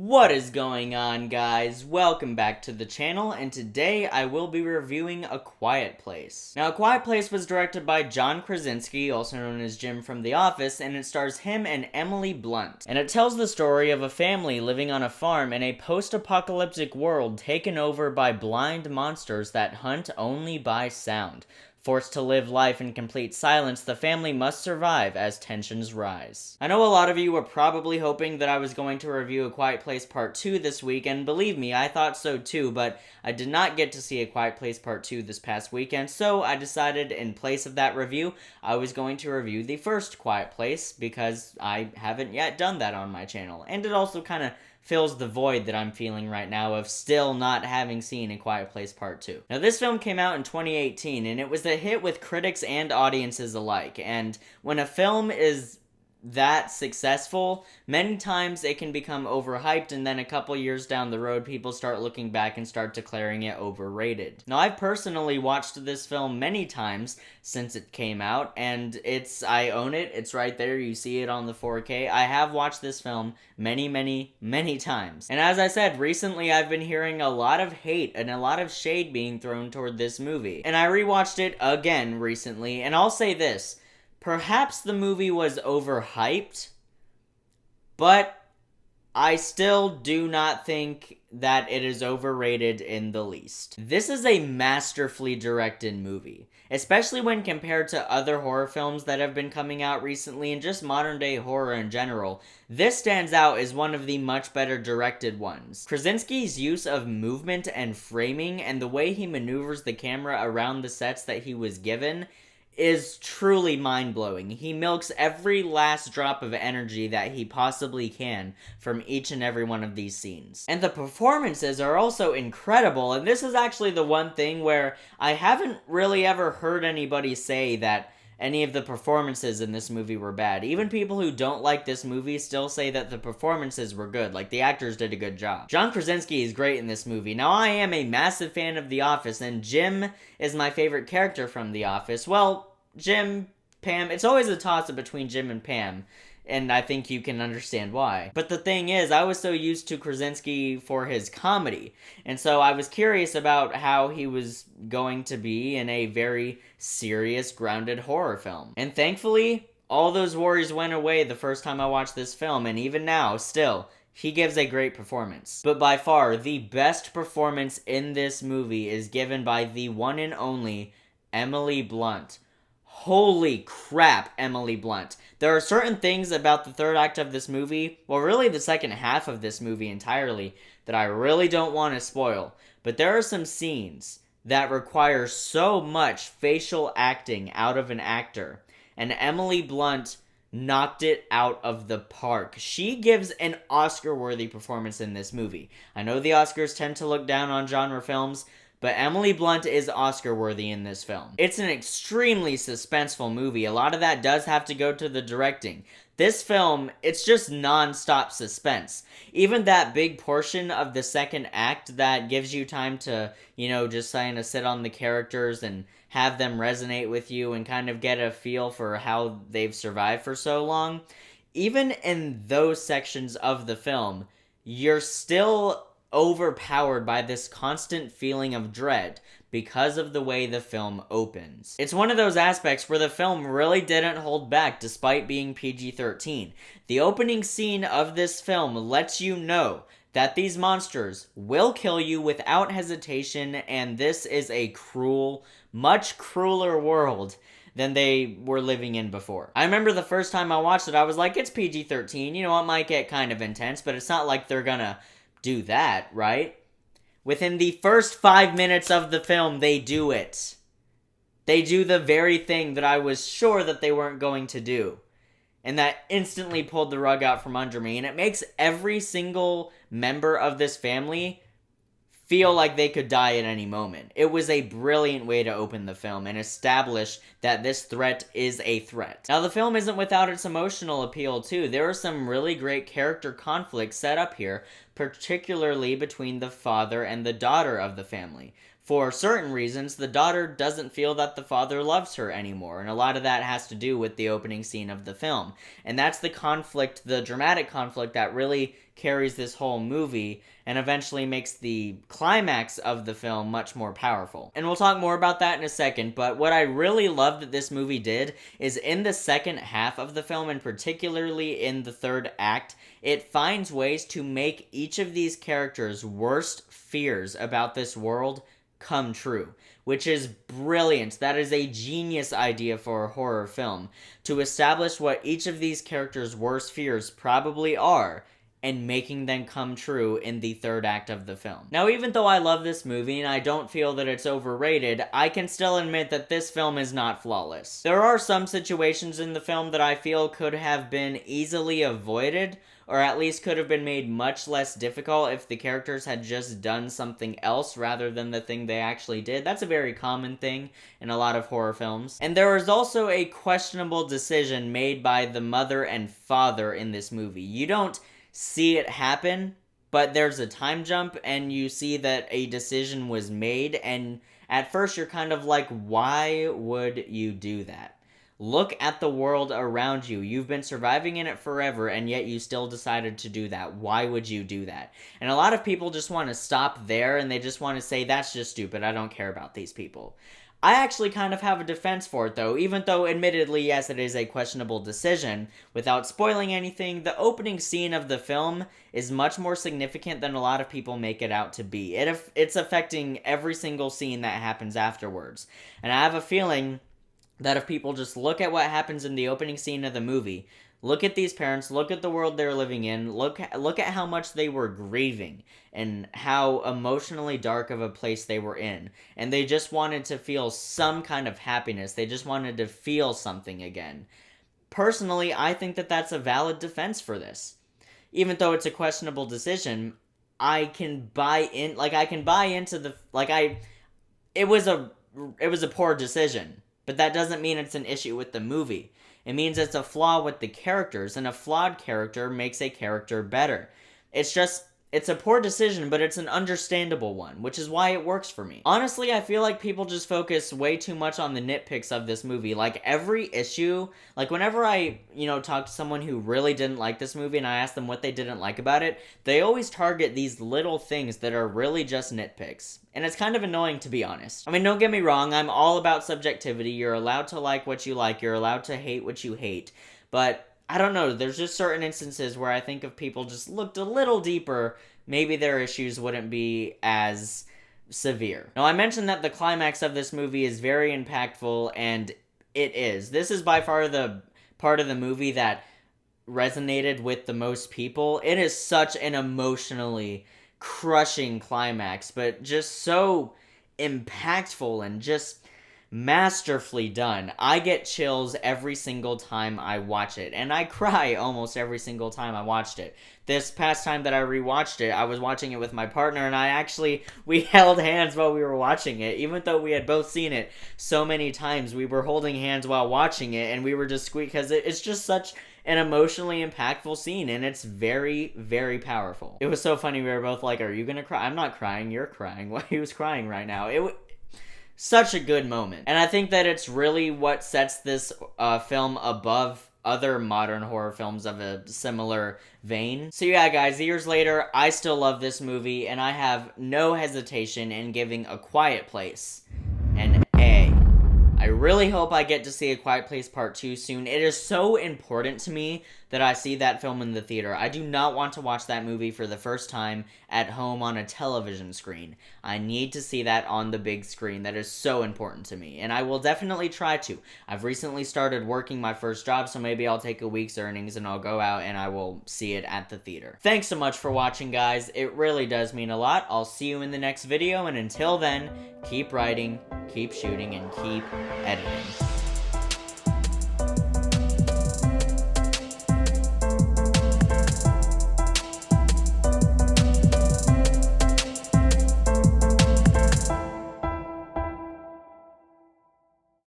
What is going on, guys? Welcome back to the channel, and today I will be reviewing A Quiet Place. Now, A Quiet Place was directed by John Krasinski, also known as Jim from The Office, and it stars him and Emily Blunt. And it tells the story of a family living on a farm in a post-apocalyptic world taken over by blind monsters that hunt only by sound. Forced to live life in complete silence, the family must survive as tensions rise. I know a lot of you were probably hoping that I was going to review A Quiet Place Part 2 this week, and believe me, I thought so too, but I did not get to see A Quiet Place Part 2 this past weekend, so I decided in place of that review, I was going to review the first Quiet Place, because I haven't yet done that on my channel, and it also kind of fills the void that I'm feeling right now of still not having seen A Quiet Place Part 2. Now, this film came out in 2018, and it was a hit with critics and audiences alike, and when a film is that successful, many times it can become overhyped, and then a couple years down the road, people start looking back and start declaring it overrated. Now, I've personally watched this film many times since it came out, and I own it, it's right there, you see it on the 4K. I have watched this film many times. And as I said, recently I've been hearing a lot of hate and a lot of shade being thrown toward this movie. And I rewatched it again recently, and I'll say this, perhaps the movie was overhyped, but I still do not think that it is overrated in the least. This is a masterfully directed movie, especially when compared to other horror films that have been coming out recently and just modern day horror in general. This stands out as one of the much better directed ones. Krasinski's use of movement and framing and the way he maneuvers the camera around the sets that he was given is truly mind-blowing. He milks every last drop of energy that he possibly can from each and every one of these scenes. And the performances are also incredible, and this is actually the one thing where I haven't really ever heard anybody say that any of the performances in this movie were bad. Even people who don't like this movie still say that the performances were good, like the actors did a good job. John Krasinski is great in this movie. Now, I am a massive fan of The Office, and Jim is my favorite character from The Office. Well, Jim, Pam, it's always a toss-up between Jim and Pam, and I think you can understand why. But the thing is, I was so used to Krasinski for his comedy, and so I was curious about how he was going to be in a very serious, grounded horror film. And thankfully, all those worries went away the first time I watched this film, and even now, still, he gives a great performance. But by far, the best performance in this movie is given by the one and only Emily Blunt. Holy crap, Emily Blunt. There are certain things about the third act of this movie, well, really the second half of this movie entirely, that I really don't want to spoil. But there are some scenes that require so much facial acting out of an actor, and Emily Blunt knocked it out of the park. She gives an Oscar-worthy performance in this movie. I know the Oscars tend to look down on genre films, but Emily Blunt is Oscar-worthy in this film. It's an extremely suspenseful movie. A lot of that does have to go to the directing. This film, it's just non-stop suspense. Even that big portion of the second act that gives you time to, just kind of sit on the characters and have them resonate with you and kind of get a feel for how they've survived for so long. Even in those sections of the film, you're still overpowered by this constant feeling of dread because of the way the film opens. It's one of those aspects where the film really didn't hold back despite being PG-13. The opening scene of this film lets you know that these monsters will kill you without hesitation, and this is a cruel, much crueler world than they were living in before. I remember the first time I watched it, I was like, it's PG-13, it might get kind of intense, but it's not like they're gonna do that, right? Within the first 5 minutes of the film, they do it. They do the very thing that I was sure that they weren't going to do. And that instantly pulled the rug out from under me. And it makes every single member of this family feel like they could die at any moment. It was a brilliant way to open the film and establish that this threat is a threat. Now, the film isn't without its emotional appeal, too. There are some really great character conflicts set up here, particularly between the father and the daughter of the family. For certain reasons, the daughter doesn't feel that the father loves her anymore, and a lot of that has to do with the opening scene of the film. And that's the conflict, the dramatic conflict that really carries this whole movie and eventually makes the climax of the film much more powerful. And we'll talk more about that in a second, but what I really love that this movie did is in the second half of the film, and particularly in the third act, it finds ways to make each of these characters' worst fears about this world come true, which is brilliant. That is a genius idea for a horror film, to establish what each of these characters' worst fears probably are, and making them come true in the third act of the film. Now, even though I love this movie and I don't feel that it's overrated, I can still admit that this film is not flawless. There are some situations in the film that I feel could have been easily avoided, or at least could have been made much less difficult if the characters had just done something else rather than the thing they actually did. That's a very common thing in a lot of horror films. And there is also a questionable decision made by the mother and father in this movie. You don't see it happen, but there's a time jump and you see that a decision was made, and at first you're kind of like, why would you do that? Look at the world around you. You've been surviving in it forever, and yet you still decided to do that. Why would you do that? And a lot of people just want to stop there, and they just want to say, that's just stupid. I don't care about these people. I actually kind of have a defense for it, though, even though, admittedly, yes, it is a questionable decision. Without spoiling anything, the opening scene of the film is much more significant than a lot of people make it out to be. It's affecting every single scene that happens afterwards. And I have a feeling that if people just look at what happens in the opening scene of the movie, look at these parents, look at the world they're living in, look at how much they were grieving, and how emotionally dark of a place they were in, and they just wanted to feel some kind of happiness, they just wanted to feel something again. Personally, I think that that's a valid defense for this. Even though it's a questionable decision, I can buy into it was a poor decision, but that doesn't mean it's an issue with the movie. It means it's a flaw with the characters, and a flawed character makes a character better. It's a poor decision, but it's an understandable one, which is why it works for me. Honestly, I feel like people just focus way too much on the nitpicks of this movie. Like, every issue, like, whenever I, talk to someone who really didn't like this movie and I ask them what they didn't like about it, they always target these little things that are really just nitpicks. And it's kind of annoying, to be honest. I mean, don't get me wrong, I'm all about subjectivity. You're allowed to like what you like, you're allowed to hate what you hate. But I don't know, there's just certain instances where I think if people just looked a little deeper, maybe their issues wouldn't be as severe. Now, I mentioned that the climax of this movie is very impactful, and it is. This is by far the part of the movie that resonated with the most people. It is such an emotionally crushing climax, but just so impactful and just masterfully done. I get chills every single time I watch it, and I cry almost every single time I watched it. This past time that I rewatched it, I was watching it with my partner, and we held hands while we were watching it. Even though we had both seen it so many times, we were holding hands while watching it, and we were just squeaking, because it's just such an emotionally impactful scene, and it's very, very powerful. It was so funny, we were both like, are you gonna cry? I'm not crying, you're crying. Why who's crying right now? Such a good moment. And I think that it's really what sets this film above other modern horror films of a similar vein. So yeah, guys, years later, I still love this movie, and I have no hesitation in giving A Quiet Place an A. I really hope I get to see A Quiet Place Part 2 soon. It is so important to me that I see that film in the theater. I do not want to watch that movie for the first time at home on a television screen. I need to see that on the big screen. That is so important to me, and I will definitely try to. I've recently started working my first job, so maybe I'll take a week's earnings and I'll go out and I will see it at the theater. Thanks so much for watching, guys. It really does mean a lot. I'll see you in the next video, and until then, keep writing, keep shooting, and keep editing.